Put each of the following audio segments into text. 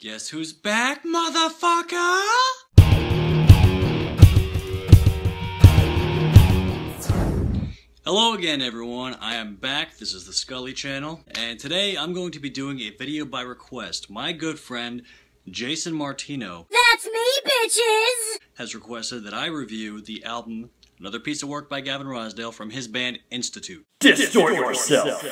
Guess who's back, motherfucker? Hello again, everyone. I am back. This is the Scully channel, and today I'm going to be doing a video by request. My good friend, Jason Martino, that's me, bitches! has requested that I review the album, another piece of work by Gavin Rossdale from his band Institute. Distort Yourself!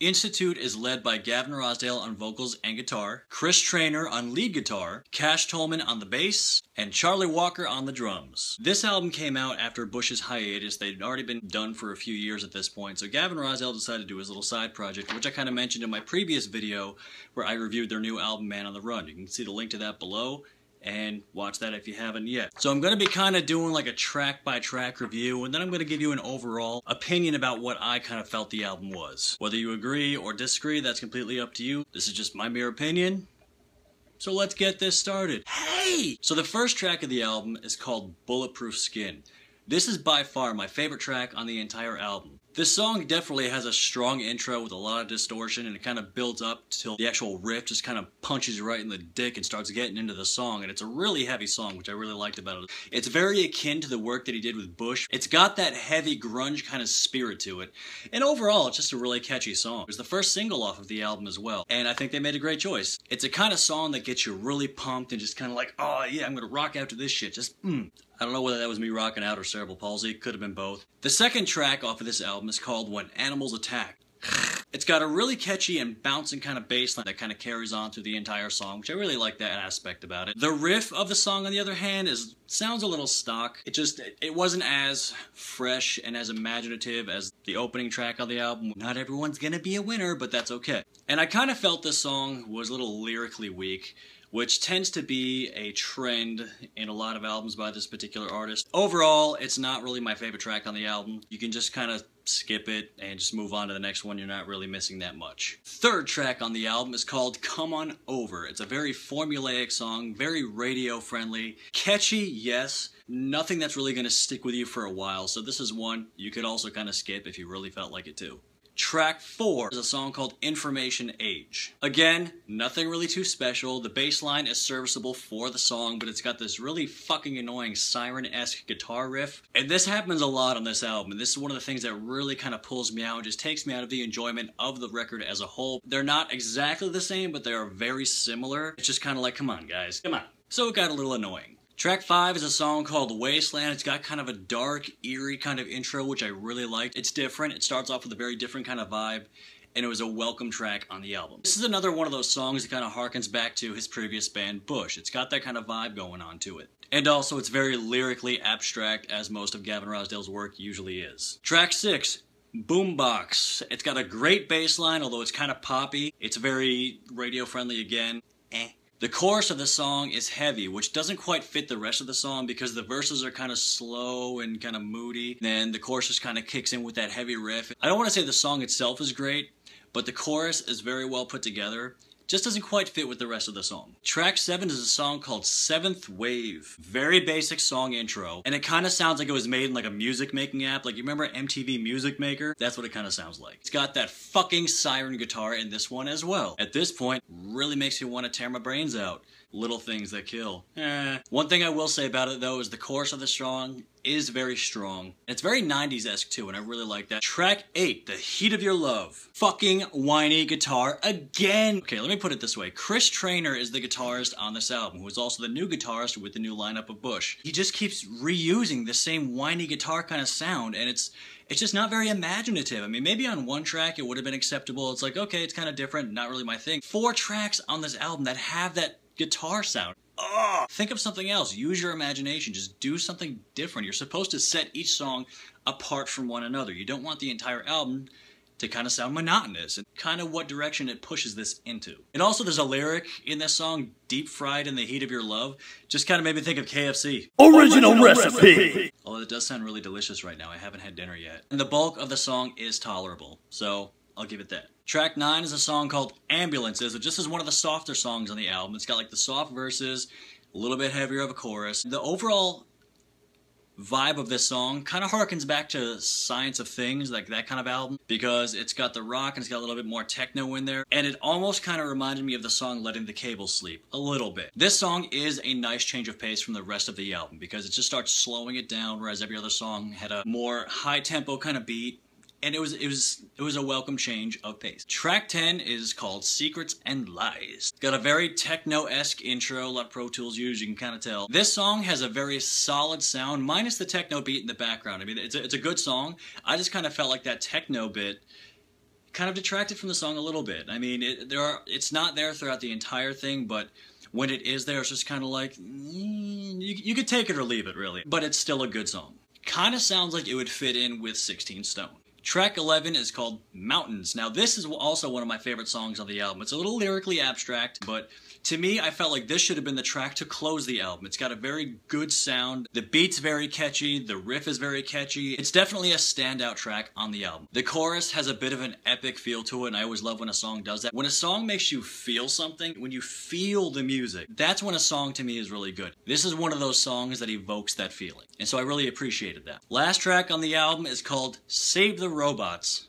Institute is led by Gavin Rossdale on vocals and guitar, Chris Traynor on lead guitar, Cash Tolman on the bass, and Charlie Walker on the drums. This album came out after Bush's hiatus. They'd already been done for a few years at this point, so Gavin Rossdale decided to do his little side project, which I kind of mentioned in my previous video where I reviewed their new album, Man on the Run. You can see the link to that below, and watch that if you haven't yet. So I'm going to be kind of doing like a track-by-track review, and then I'm going to give you an overall opinion about what I kind of felt the album was. Whether you agree or disagree, that's completely up to you. This is just my mere opinion. So let's get this started. Hey! So the first track of the album is called Bulletproof Skin. This is by far my favorite track on the entire album. This song definitely has a strong intro with a lot of distortion, and it kind of builds up till the actual riff just kind of punches you right in the dick and starts getting into the song, and it's a really heavy song, which I really liked about it. It's very akin to the work that he did with Bush. It's got that heavy grunge kind of spirit to it, and overall it's just a really catchy song. It was the first single off of the album as well, and I think they made a great choice. It's a kind of song that gets you really pumped and just kind of like, oh yeah, I'm gonna rock out to this shit, just I don't know whether that was me rocking out or cerebral palsy. Could have been both. The second track off of this album is called When Animals Attack. It's got a really catchy and bouncing kind of bass line that kind of carries on through the entire song, which I really like that aspect about it. The riff of the song, on the other hand, sounds a little stock. It wasn't as fresh and as imaginative as the opening track on the album. Not everyone's gonna be a winner, but that's okay. And I kind of felt this song was a little lyrically weak, which tends to be a trend in a lot of albums by this particular artist. Overall, it's not really my favorite track on the album. You can just kind of skip it and just move on to the next one. You're not really missing that much. Third track on the album is called Come On Over. It's a very formulaic song, very radio friendly, catchy, yes, nothing that's really gonna stick with you for a while. So this is one you could also kind of skip if you really felt like it too. Track 4 is a song called Information Age. Again, nothing really too special. The bass line is serviceable for the song, but it's got this really fucking annoying siren-esque guitar riff. And this happens a lot on this album, and this is one of the things that really kind of pulls me out and just takes me out of the enjoyment of the record as a whole. They're not exactly the same, but they are very similar. It's just kind of like, come on guys, come on. So it got a little annoying. Track 5 is a song called Wasteland. It's got kind of a dark, eerie kind of intro, which I really liked. It's different. It starts off with a very different kind of vibe, and it was a welcome track on the album. This is another one of those songs that kind of harkens back to his previous band, Bush. It's got that kind of vibe going on to it. And also, it's very lyrically abstract, as most of Gavin Rossdale's work usually is. Track 6. Boombox. It's got a great bass line, although it's kind of poppy. It's very radio-friendly again. The chorus of the song is heavy, which doesn't quite fit the rest of the song because the verses are kind of slow and kind of moody. Then the chorus just kind of kicks in with that heavy riff. I don't want to say the song itself is great, but the chorus is very well put together. Just doesn't quite fit with the rest of the song. Track 7 is a song called Seventh Wave. Very basic song intro, and it kind of sounds like it was made in like a music making app. Like, you remember MTV Music Maker? That's what it kind of sounds like. It's got that fucking siren guitar in this one as well. At this point, really makes me want to tear my brains out. Little things that kill. One thing I will say about it though is the chorus of the song is very strong. It's very 90s-esque too, and I really like that. Track 8, The Heat of Your Love. Fucking whiny guitar again. Okay, let me put it this way. Chris Traynor is the guitarist on this album, who is also the new guitarist with the new lineup of Bush. He just keeps reusing the same whiny guitar kind of sound, and it's just not very imaginative. I mean, maybe on one track it would have been acceptable. It's like, okay, it's kind of different, not really my thing. 4 tracks on this album that have that guitar sound. Ugh. Think of something else. Use your imagination. Just do something different. You're supposed to set each song apart from one another. You don't want the entire album to kind of sound monotonous, and kind of what direction it pushes this into. And also there's a lyric in this song, deep fried in the heat of your love, just kind of made me think of KFC. Original recipe! Although it does sound really delicious right now. I haven't had dinner yet. And the bulk of the song is tolerable, so I'll give it that. Track 9 is a song called Ambulances, which just is one of the softer songs on the album. It's got like the soft verses, a little bit heavier of a chorus. The overall vibe of this song kind of harkens back to Science of Things, like that kind of album, because it's got the rock and it's got a little bit more techno in there, and it almost kind of reminded me of the song Letting the Cable Sleep, a little bit. This song is a nice change of pace from the rest of the album, because it just starts slowing it down, whereas every other song had a more high-tempo kind of beat. And it was a welcome change of pace. Track 10 is called Secrets and Lies. It's got a very techno-esque intro, a lot of Pro Tools used, you can kind of tell. This song has a very solid sound, minus the techno beat in the background. I mean, it's a good song. I just kind of felt like that techno bit kind of detracted from the song a little bit. I mean, it's not there throughout the entire thing, but when it is there, it's just kind of like, you could take it or leave it, really. But it's still a good song. Kind of sounds like it would fit in with 16 Stone. Track 11 is called Mountains. Now this is also one of my favorite songs on the album. It's a little lyrically abstract, but to me, I felt like this should have been the track to close the album. It's got a very good sound. The beat's very catchy. The riff is very catchy. It's definitely a standout track on the album. The chorus has a bit of an epic feel to it, and I always love when a song does that. When a song makes you feel something, when you feel the music, that's when a song to me is really good. This is one of those songs that evokes that feeling, and so I really appreciated that. Last track on the album is called Save the Robots.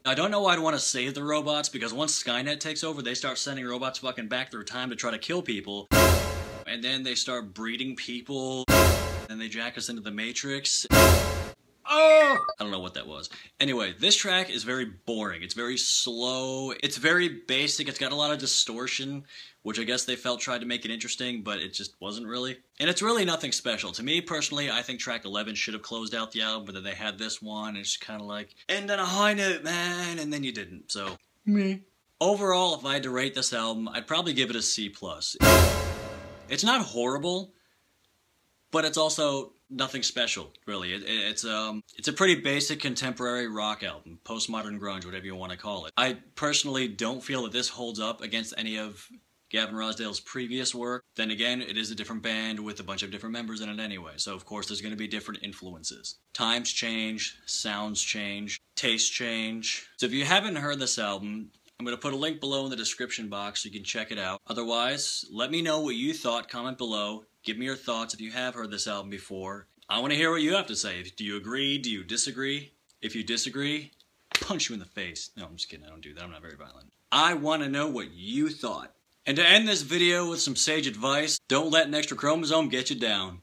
I don't know why I'd want to save the robots, because once Skynet takes over, they start sending robots fucking back through time to try to kill people. And then they start breeding people. And they jack us into the Matrix. Oh! I don't know what that was. Anyway, this track is very boring. It's very slow. It's very basic. It's got a lot of distortion, which I guess they felt tried to make it interesting, but it just wasn't really. And it's really nothing special. To me, personally, I think track 11 should have closed out the album, but then they had this one, and it's kind of like, end on a high note, man, and then you didn't, so. Me. Overall, if I had to rate this album, I'd probably give it a C+. It's not horrible, but it's also nothing special, really. It's a pretty basic contemporary rock album, postmodern grunge, whatever you want to call it. I personally don't feel that this holds up against any of Gavin Rossdale's previous work. Then again, it is a different band with a bunch of different members in it anyway, so of course there's going to be different influences. Times change, sounds change, tastes change. So if you haven't heard this album, I'm going to put a link below in the description box so you can check it out. Otherwise, let me know what you thought, comment below. Give me your thoughts if you have heard this album before. I want to hear what you have to say. Do you agree? Do you disagree? If you disagree, punch you in the face. No, I'm just kidding. I don't do that. I'm not very violent. I want to know what you thought. And to end this video with some sage advice, don't let an extra chromosome get you down.